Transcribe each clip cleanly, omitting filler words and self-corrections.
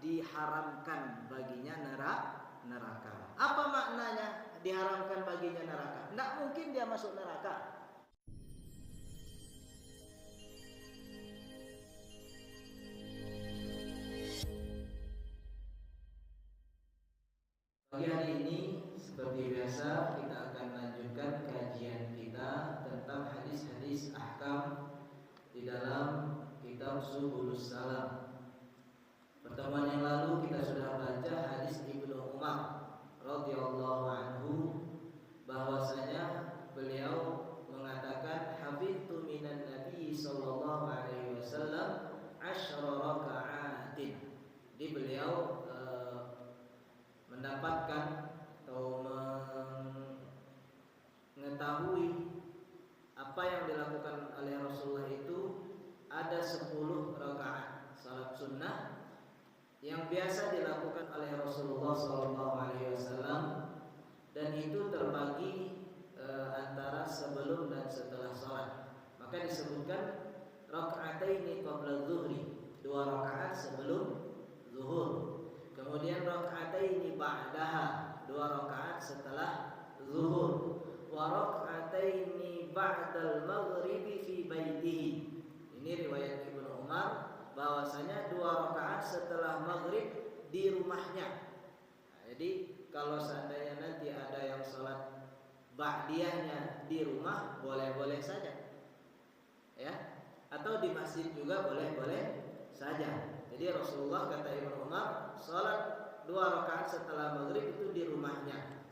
diharamkan baginya neraka. Apa maknanya diharamkan baginya neraka? Tidak mungkin dia masuk neraka. Pagi hari ini seperti biasa kita akan lanjutkan kajian kita tentang hadis-hadis ahkam di dalam kitab Subulus Salam. Pertemuan yang lalu kita sudah baca hadis Ibnu Umar radhiyallahu anhu, bahwasanya beliau mengatakan hafidtu minan Nabi sallallahu alaihi wasallam 10 raka'atin. Jadi beliau mendapatkan atau mengetahui apa yang dilakukan oleh Rasulullah itu ada 10 rakaat salat sunnah yang biasa dilakukan oleh Rasulullah SAW, dan itu terbagi antara sebelum dan setelah salat. Maka disebutkan raka'ataini qabla zuhri, 2 rakaat sebelum zuhur. Kemudian raka'ataini ba'daha, 2 rakaat setelah zuhur. Wa raka'ataini ba'dal maghribi fi baitihi. Ini riwayat Ibnu Umar, bahwasanya 2 rakaat setelah maghrib di rumahnya. Nah, jadi kalau seandainya nanti ada yang sholat ba'diyahnya di rumah, boleh-boleh saja, ya. Atau di masjid juga boleh-boleh saja. Jadi Rasulullah, kata Ibnu Umar, sholat 2 rakaat setelah maghrib itu di rumahnya.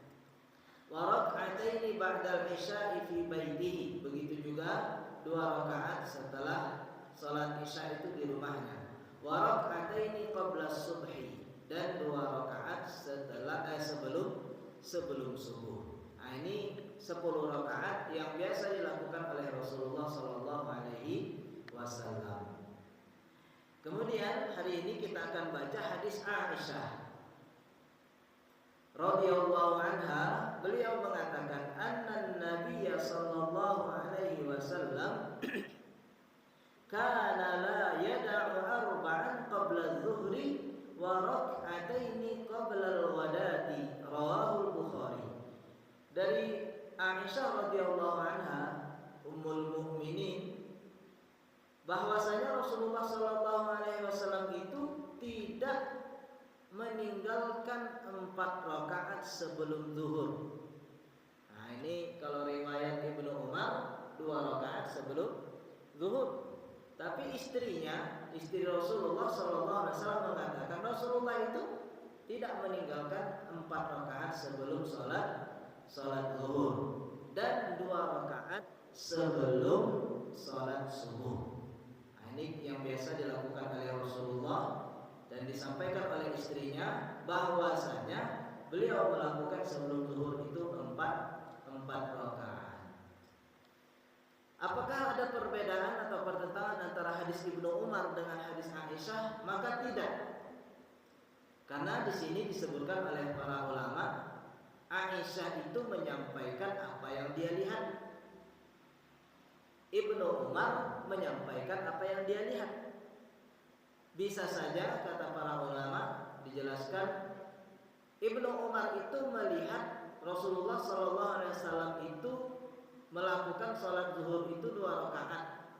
Wa raka'ataini ba'dal isya'i fi baitihi. Begitu juga 2 rakaat setelah sholat isya itu di rumahnya. Wa raka'ataini qabla subhi, dan 2 rakaat setelah sebelum subuh. Nah, ini 10 rakaat yang biasa dilakukan oleh Rasulullah sallallahu alaihi wasallam. Kemudian hari ini kita akan baca hadis Aisyah radhiyallahu anha. Beliau mengatakan anna Nabiy sallallahu alaihi wasallam kana la yada'u arba'an qabla adh-dhuhri wa rak'ataini qabla al-ghadati, rawahu al-Bukhari. Dari Aisyah radhiyallahu anha, ummul mukminin, bahwasanya Rasulullah sallallahu alaihi wasallam itu tidak meninggalkan 4 rakaat sebelum zuhur. Nah, ini kalau riwayat Ibnu Umar 2 rakaat sebelum zuhur. Tapi istri Rasulullah sallallahu alaihi wasallam mengatakan Rasulullah itu tidak meninggalkan 4 rakaat sebelum salat zuhur dan 2 rakaat sebelum salat subuh. Ini yang biasa dilakukan oleh Rasulullah dan disampaikan oleh istrinya, bahwasanya beliau melakukan sebelum zuhur itu 4 rakaat. Apakah ada perbedaan atau pertentangan antara hadis Ibnu Umar dengan hadis Aisyah? Maka tidak. Karena di sini disebutkan oleh para ulama, Aisyah itu menyampaikan apa yang dia lihat. Ibnu Umar menyampaikan apa yang dia lihat. Bisa saja, kata para ulama, dijelaskan Ibnu Umar itu melihat Rasulullah SAW itu melakukan sholat zuhur itu 2 rakaat.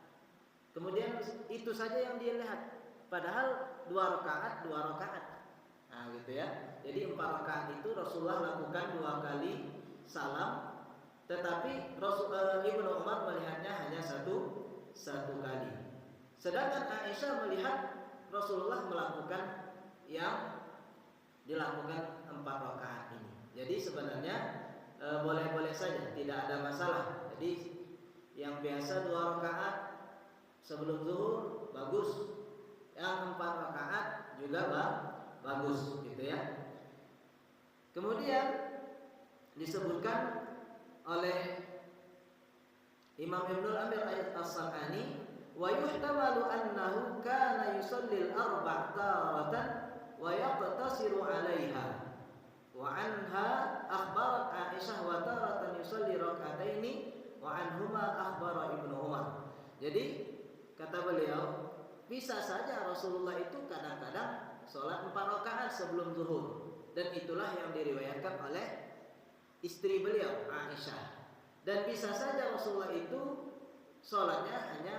Kemudian itu saja yang dia lihat. Padahal 2 rakaat. Nah, gitu ya. Jadi 4 rakaat itu Rasulullah lakukan 2 kali salam. Tetapi Ibnu Umar melihatnya hanya satu kali. Sedangkan Aisyah melihat Rasulullah melakukan yang dilakukan 4 rakaat ini. Jadi sebenarnya boleh-boleh saja, tidak ada masalah. Jadi yang biasa 2 rakaat sebelum zuhur bagus, yang 4 rakaat juga bagus, gitu ya. Kemudian disebutkan oleh Imam Ibnul Amir As-San'ani, wa yuhtamalu annahu kana yusalli al-arba' taratan wa yaqtasiru 'alaiha, wa anha akhbarat Aisyah wa taratan yusalli rak'ataini wa anhuma akhbara Ibnu Umar. Jadi kata beliau, bisa saja Rasulullah itu kadang-kadang sholat 4 rakaat sebelum zuhur. Dan itulah yang diriwayatkan oleh istri beliau Aisyah. Dan bisa saja Rasulullah itu sholatnya hanya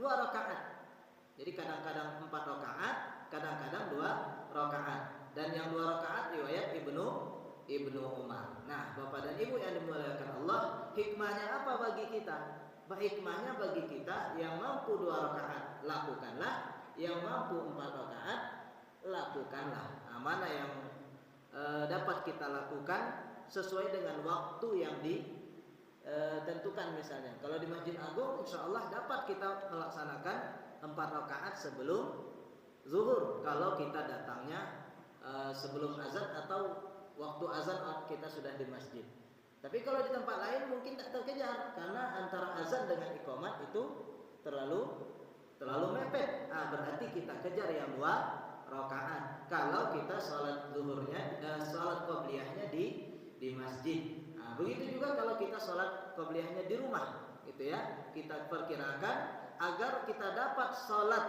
2 rakaat. Jadi kadang-kadang 4 rakaat, kadang-kadang 2 rakaat. Dan yang 2 rakaat riwayat Ibnu Umar. Nah, Bapak dan Ibu yang dimuliakan Allah, hikmahnya apa bagi kita? Hikmahnya bagi kita yang mampu 2 rakaat lakukanlah, yang mampu 4 rakaat lakukanlah. Nah, mana yang dapat kita lakukan sesuai dengan waktu yang ditentukan misalnya. Kalau di Masjid Agung insya Allah dapat kita melaksanakan 4 rakaat sebelum zuhur kalau kita datangnya sebelum azan atau waktu azan kita sudah di masjid. Tapi kalau di tempat lain mungkin tak terkejar karena antara azan dengan iqamat itu terlalu mepet. Berarti kita kejar yang 2 rakaat. Kalau kita sholat zuhurnya, sholat qobliyahnya di masjid. Begitu juga kalau kita sholat qobliyahnya di rumah, gitu ya. Kita perkirakan agar kita dapat sholat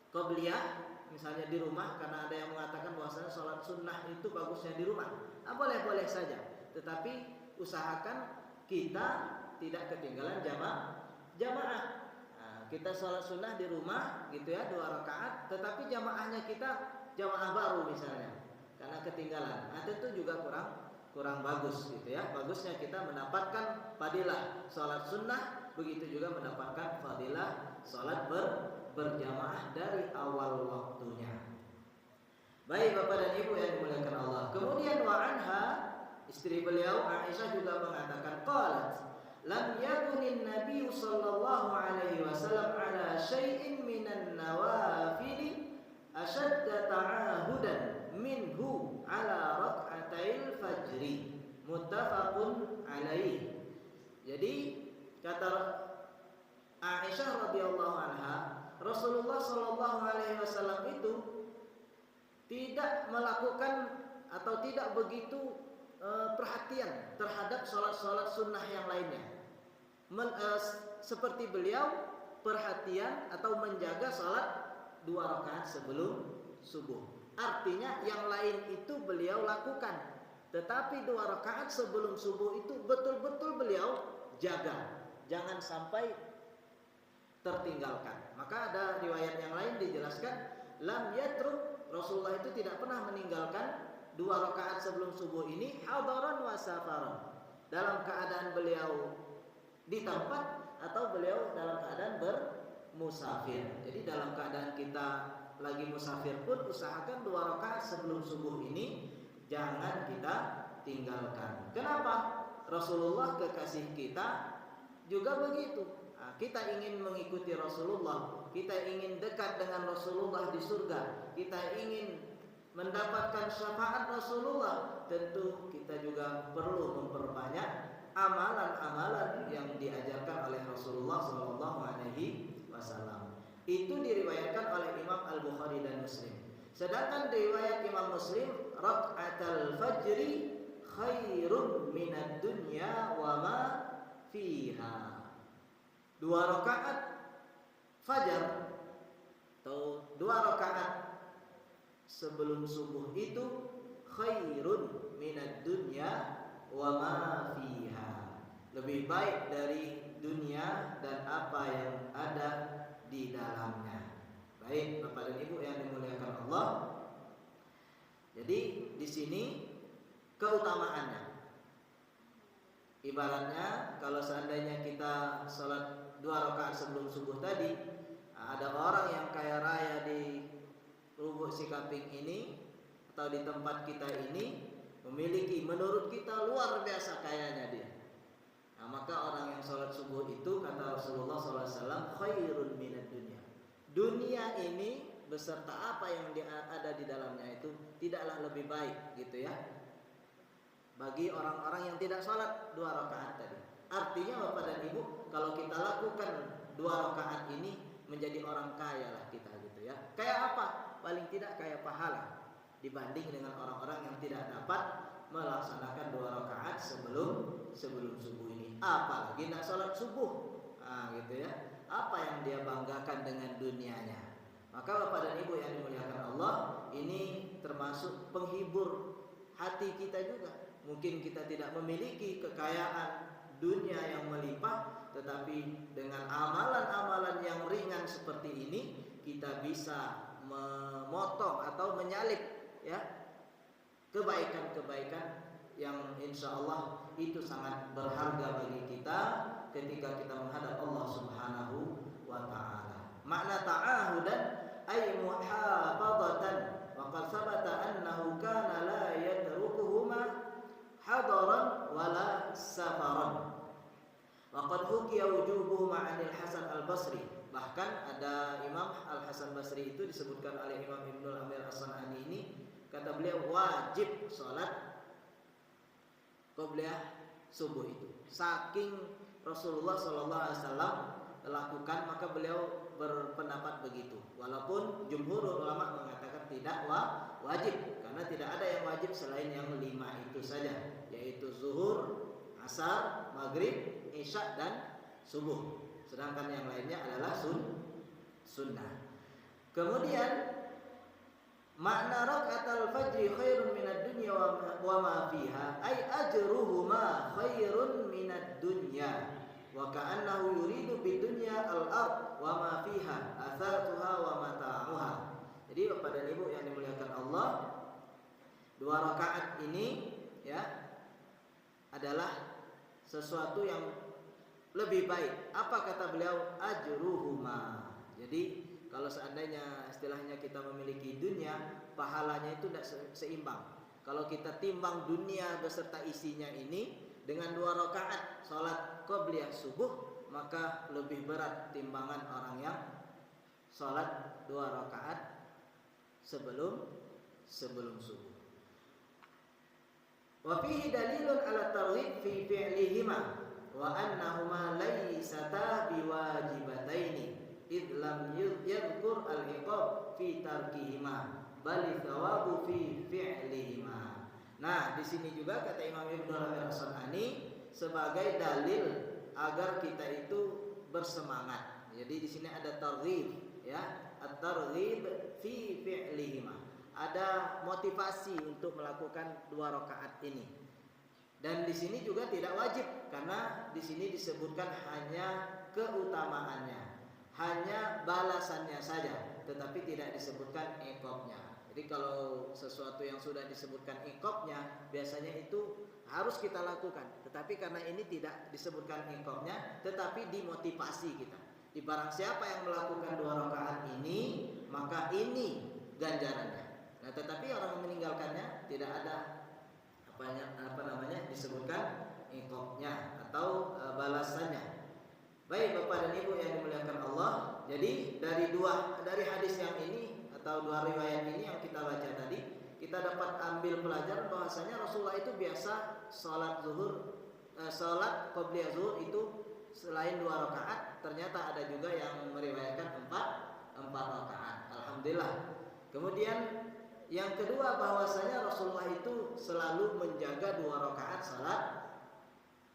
qobliyah misalnya di rumah, karena ada yang mengatakan bahwasanya sholat sunnah itu bagusnya di rumah. Boleh-boleh saja, tetapi usahakan kita tidak ketinggalan jamaah. Kita sholat sunnah di rumah, gitu ya, 2 rakaat, tetapi jamaahnya kita jamaah baru misalnya, karena ketinggalan. Tentu juga kurang bagus, gitu ya. Bagusnya kita mendapatkan fadilah sholat sunnah, begitu juga mendapatkan fadilah sholat berjamaah dari awal waktunya. Baik Bapak dan Ibu yang dimuliakan Allah. Kemudian wa anha, istri beliau Aisyah juga mengatakan qalat lam yakunin Nabi sallallahu alaihi wasallam ala syai'in minan nawafil ashadda ta'ahudan minhu ala rak'atail fajri muttafaqun alaih. Jadi kata Aisyah radhiyallahu anha, Rasulullah sallallahu alaihi wasallam itu tidak melakukan atau tidak begitu perhatian terhadap sholat-sholat sunnah yang lainnya. Seperti beliau perhatian atau menjaga sholat 2 rakaat sebelum subuh. Artinya yang lain itu beliau lakukan, tetapi 2 rakaat sebelum subuh itu betul-betul beliau jaga, jangan sampai tertinggalkan. Maka ada riwayat yang lain dijelaskan lam yatruk, Rasulullah itu tidak pernah meninggalkan 2 rakaat sebelum subuh ini hadaran wa safaran, dalam keadaan beliau di tempat atau beliau dalam keadaan bermusafir. Jadi dalam keadaan kita lagi musafir pun usahakan 2 rakaat sebelum subuh ini jangan kita tinggalkan. Kenapa? Rasulullah kekasih kita juga begitu. Kita ingin mengikuti Rasulullah, kita ingin dekat dengan Rasulullah di surga, kita ingin mendapatkan syafaat Rasulullah, tentu kita juga perlu memperbanyak amalan-amalan yang diajarkan oleh Rasulullah SAW. Itu diriwayatkan oleh Imam Al-Bukhari dan Muslim. Sedangkan riwayat Imam Muslim, rak'atal fajri khairun minad dunya wa ma fiha. 2 rakaat fajar atau 2 rakaat sebelum subuh itu khairun minad dunya wa ma fiha, lebih baik dari dunia dan apa yang ada di dalamnya. Baik Bapak dan Ibu yang dimuliakan Allah. Jadi di sini keutamaannya, ibaratnya kalau seandainya kita sholat 2 rakaat sebelum subuh tadi, ada orang yang kaya raya di Lubuk Sikaping ini atau di tempat kita ini memiliki, menurut kita luar biasa kayanya dia. Maka orang yang sholat subuh itu kata Rasulullah SAW khairun minad dunya. Dunia ini beserta apa yang ada di dalamnya itu tidaklah lebih baik, gitu ya, bagi orang-orang yang tidak sholat 2 rakaat tadi. Artinya Bapak dan Ibu, kalau kita lakukan 2 rakaat ini menjadi orang kaya lah kita, gitu ya. Kayak apa? Paling tidak kayak pahala dibanding dengan orang-orang yang tidak dapat melaksanakan 2 rakaat sebelum subuh ini. Apalagi nak sholat subuh, gitu ya. Apa yang dia banggakan dengan dunianya? Maka Bapak dan Ibu yang dimuliakan Allah, ini termasuk penghibur hati kita juga. Mungkin kita tidak memiliki kekayaan dunia yang melimpah, tetapi dengan amalan-amalan yang ringan seperti ini kita bisa memotong atau menyalip ya kebaikan-kebaikan yang insya Allah itu sangat berharga bagi kita ketika kita menghadap Allah Subhanahu wa ta'ala. Makna ta'ahudan ay muhafadatan, wa qad sabata annahu kana la yatrukuhuma hadaran wala safaran. Wa qad hukiya wujubuhuma 'anil Hasan al-Basri. Bahkan ada Imam Al-Hasan Basri itu disebutkan oleh Imam Ibnul Amir As-San'ani ini, kata beliau wajib sholat qobliyah subuh itu. Saking Rasulullah SAW lakukan, maka beliau berpendapat begitu. Walaupun jumhur ulama mengatakan tidak wajib, karena tidak ada yang wajib selain yang 5 itu saja, yaitu zuhur, asar, maghrib, isya dan subuh. Sedangkan yang lainnya adalah sunnah. Kemudian makna rakaatul fajri khairun minad dunya wa ma fiha ay ajruhuma khairun minad dunya wa ka'annahu yuridu bid dunya al-ard wa ma fiha athatuha wa mata'uha. Jadi Bapak dan Ibu yang dimuliakan Allah, 2 rakaat ini ya adalah sesuatu yang lebih baik. Apa kata beliau? Ajruhuma. Jadi kalau seandainya istilahnya kita memiliki dunia, pahalanya itu tidak seimbang. Kalau kita timbang dunia beserta isinya ini dengan 2 rakaat salat qobliyah subuh, maka lebih berat timbangan orang yang salat 2 rakaat sebelum subuh. Wa fihi dalilun ala targhib fi fi'lihima wa annahuma laysata biwajibataini id lam yadhkur al-iqab fi tarkihima bal thawabu fi fi'lihima. Nah, di sini juga kata Imam Ibnu Amir As-San'ani sebagai dalil agar kita itu bersemangat. Jadi di sini ada targhib ya, at-targhib fi fi'lihima. Ada motivasi untuk melakukan 2 rakaat ini. Dan di sini juga tidak wajib, karena di sini disebutkan hanya keutamaannya, hanya balasannya saja, tetapi tidak disebutkan iqabnya. Jadi kalau sesuatu yang sudah disebutkan iqabnya, biasanya itu harus kita lakukan. Tetapi karena ini tidak disebutkan iqabnya, tetapi dimotivasi kita. Di barang siapa yang melakukan 2 rakaat ini, maka ini ganjarannya. Nah, tetapi orang yang meninggalkannya tidak ada disebutkan iqabnya atau balasannya. Baik Bapak dan Ibu yang dimuliakan Allah, jadi dari hadis yang ini atau 2 riwayat ini yang kita baca tadi, kita dapat ambil pelajaran bahwasanya Rasulullah itu biasa salat qobliyah zuhur itu selain 2 rakaat, ternyata ada juga yang meriwayatkan 4 rakaat. Alhamdulillah. Kemudian yang kedua, bahwasanya Rasulullah itu selalu menjaga 2 rakaat salat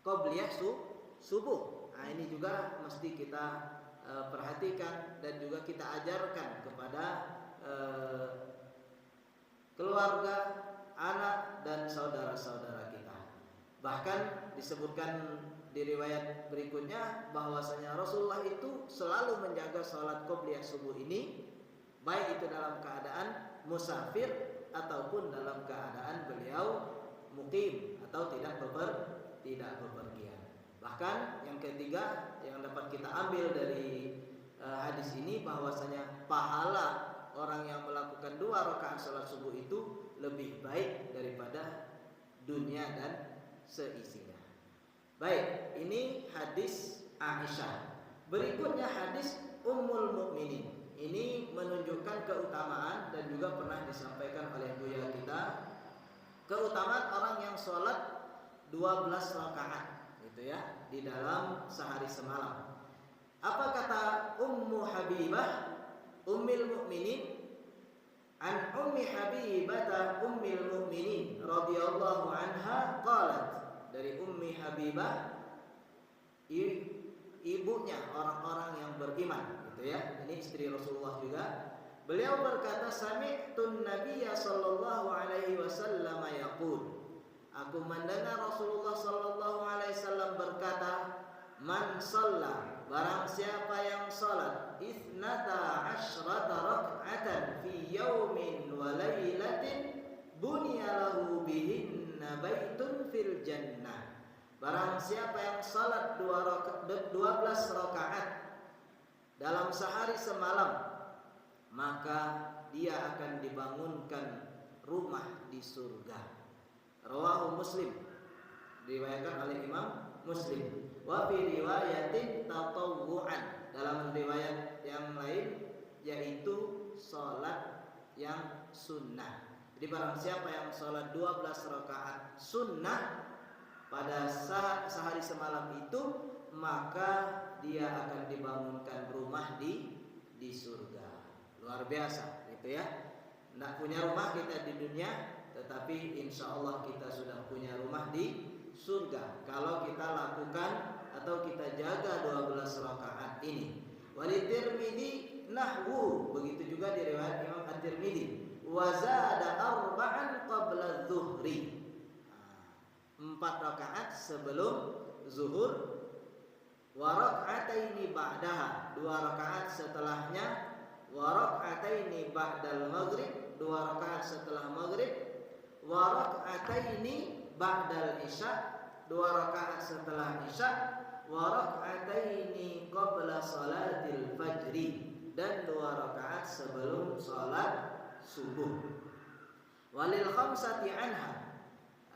qobliyah subuh. Nah, ini juga mesti kita perhatikan dan juga kita ajarkan kepada keluarga, anak dan saudara-saudara kita. Bahkan disebutkan di riwayat berikutnya bahwasanya Rasulullah itu selalu menjaga salat qobliyah subuh ini, baik itu dalam keadaan musafir ataupun dalam keadaan beliau muqim atau tidak bepergian. Bahkan yang ketiga yang dapat kita ambil dari hadis ini, bahwasanya pahala orang yang melakukan 2 rakaat salat subuh itu lebih baik daripada dunia dan seisinya. Baik, ini hadis Aisyah. Berikutnya hadis Ummul Mukminin. Ini menunjukkan keutamaan dan juga pernah disampaikan oleh buya kita, keutamaan orang yang sholat 12 rakaat gitu ya, di dalam sehari semalam. Apa kata Ummu Habibah Ummul Mukminin? An Ummi Habibah Ummul Mukminin radhiyallahu anha qalat, dari Ummi Habibah ibunya orang-orang yang beriman gitu ya. Ini istri Rasulullah juga. Beliau berkata, sami'tu Nabiyya sallallahu alaihi wasallam yaqul, aku mendengar Rasulullah sallallahu alaihi wasallam berkata, man shalla, barang siapa yang salat, ithnata asyrata rak'atan fi yaumin wa lailatin bunya lahu bihinna baitun fil jannah. Barang siapa yang salat 12 rakaat dalam sehari semalam, maka dia akan dibangunkan rumah di surga. Rawahu Muslim, diriwayatkan oleh Imam Muslim. Wa fi riwayatin tatawwu'an, dalam riwayat yang lain yaitu salat yang sunnah. Jadi barang siapa yang salat 12 rakaat sunnah pada sehari semalam itu, maka dia akan dibangunkan rumah di surga. Luar biasa gitu ya. Tidak punya rumah kita di dunia, tetapi insya Allah kita sudah punya rumah di surga kalau kita lakukan atau kita jaga 12 rakaat ini. Wali Tirmidzi nahwu, begitu juga di riwayat Imam At-Tirmidzi, wa zada arba'an qabla dzuhri, 4 rakaat sebelum zuhur, wa rak'ataini ba'daha, 2 rakaat setelahnya, wa rak'ataini ba'dal maghrib, 2 rakaat setelah maghrib, wa rak'ataini ba'dal isya, 2 rakaat setelah isya, wa rak'ataini qabla salatil fajri, dan 2 rakaat sebelum salat subuh. Walil khamsati anha,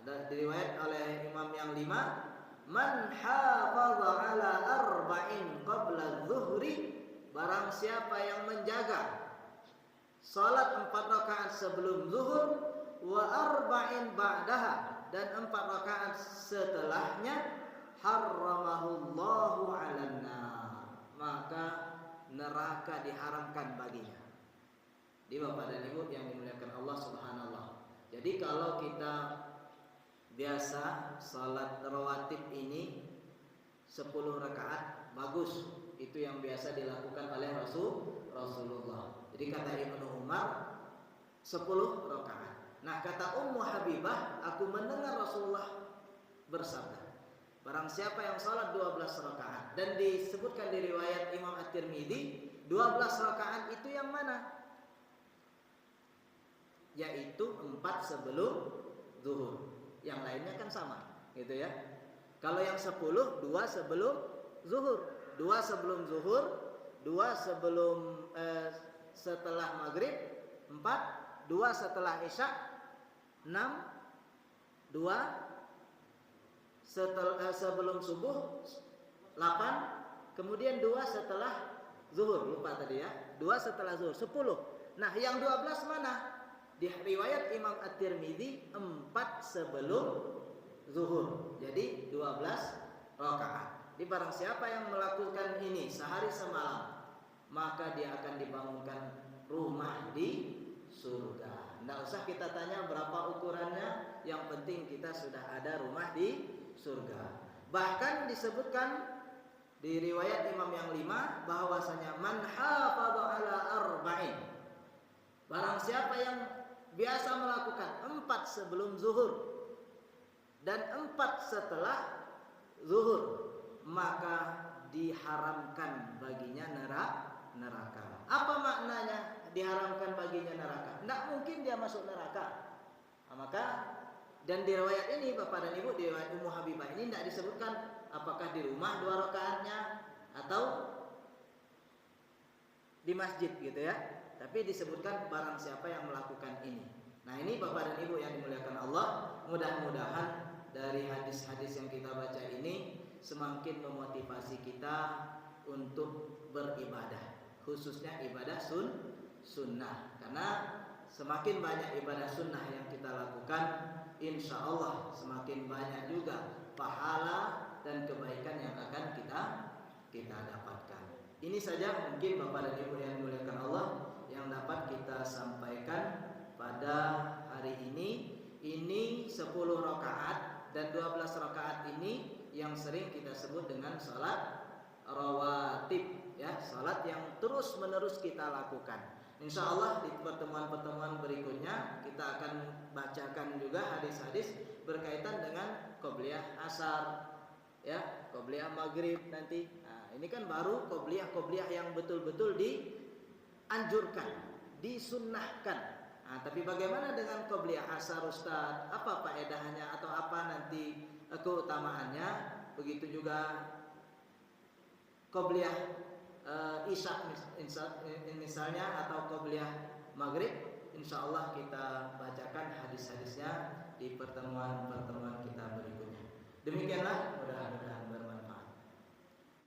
ada diriwayat oleh imam yang 5, man hafaza ala arba'in qabla dzuhri, barang siapa yang menjaga salat 4 rakaat sebelum zuhur, wa arba'in ba'daha, dan 4 rakaat setelahnya, harramahullahu 'alan nar, maka neraka diharamkan baginya. Di Bapak dan Ibu yang dimuliakan Allah Subhanahu wa taala. Jadi kalau kita biasa salat rawatib ini 10 rakaat, bagus. Itu yang biasa dilakukan oleh Rasulullah. Jadi kata Ibnu Umar 10 rakaat. Nah, kata Ummu Habibah, aku mendengar Rasulullah bersabda, barang siapa yang salat 12 rakaat, dan disebutkan di riwayat Imam At-Tirmidzi 12 rakaat itu yang mana? Yaitu 4 sebelum zuhur. Yang lainnya kan sama, gitu ya. Kalau yang 10, 2 sebelum zuhur, 2 sebelum zuhur, 2 sebelum setelah maghrib, 4, 2 setelah isya, 6, 2 sebelum subuh, 8, kemudian 2 setelah zuhur, lupa tadi ya, 2 setelah zuhur, 10. Nah, yang 12 mana? Di riwayat Imam At-Tirmidzi 4 sebelum zuhur. Jadi 12 rakaat. Di barang siapa yang melakukan ini sehari semalam, maka dia akan dibangunkan rumah di surga. Tidak usah kita tanya berapa ukurannya, yang penting kita sudah ada rumah di surga. Bahkan disebutkan di riwayat Imam yang 5 bahwasanya man hafadha ala arba'in, barang siapa yang biasa melakukan 4 sebelum zuhur dan 4 setelah zuhur, maka diharamkan baginya neraka. Apa maknanya diharamkan baginya neraka? Tidak mungkin dia masuk neraka. Nah, maka dan di riwayat ini Bapak dan Ibu, di riwayat Ummu Habibah ini tidak disebutkan apakah di rumah 2 rakaatnya atau di masjid gitu ya. Tapi disebutkan barang siapa yang melakukan ini. Nah, ini Bapak dan Ibu yang dimuliakan Allah, mudah-mudahan dari hadis-hadis yang kita baca ini semakin memotivasi kita untuk beribadah, khususnya ibadah sunnah. Karena semakin banyak ibadah sunnah yang kita lakukan, insya Allah semakin banyak juga pahala dan kebaikan yang akan kita dapatkan. Ini saja mungkin Bapak dan Ibu yang dimuliakan Allah yang dapat kita sampaikan pada hari ini. Ini 10 rakaat dan 12 rakaat ini yang sering kita sebut dengan salat rawatib ya, salat yang terus menerus kita lakukan. Insya Allah di pertemuan-pertemuan berikutnya kita akan bacakan juga hadis-hadis berkaitan dengan qobliyah asar, ya, qobliyah maghrib nanti. Nah, ini kan baru qobliyah yang betul-betul dianjurkan, disunnahkan. Nah, tapi bagaimana dengan qobliyah asar, Ustaz? Apa faedahnya atau apa nanti keutamaannya? Begitu juga qobliyah isya misalnya atau qobliyah maghrib. Insya Allah kita bacakan hadis-hadisnya di pertemuan-pertemuan kita berikutnya. Demikianlah, mudah-mudahan